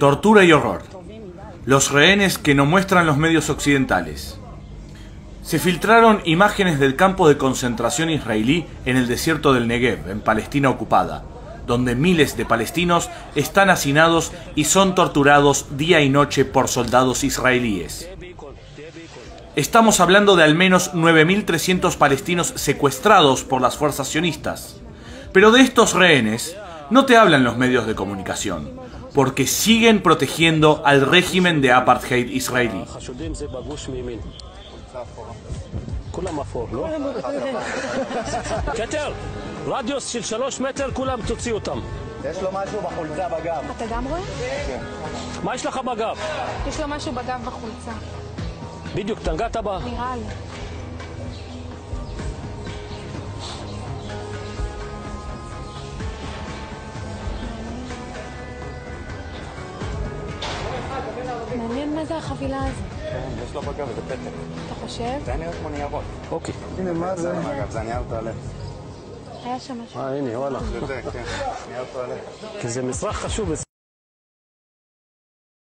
Tortura y horror. Los rehenes que no muestran los medios occidentales. Se filtraron imágenes del campo de concentración israelí en el desierto del Negev, en Palestina ocupada, donde miles de palestinos están hacinados y son torturados día y noche por soldados israelíes. Estamos hablando de al menos 9.300 palestinos secuestrados por las fuerzas sionistas. Pero de estos rehenes no te hablan los medios de comunicación, porque siguen protegiendo al régimen de apartheid israelí. רדיוס של 3 מטר, כולם תוציא אותם. יש לו משהו בחולצה בגב. אתה גם רואה? כן. מה יש לך בגב? יש לו משהו בגב בחולצה. בדיוק, תנגעת בה. נראה לי. מעניין מה זה החבילה הזאת. כן, יש לו בגב, זה פתק. אתה חושב? זה נראה כמו ניירות. אוקיי. הנה, מה זה? זה נייר טואלט. היה שם משהו. הנה, וואלה. זה, כן. נייר טואלט. כי זה מצרך חשוב.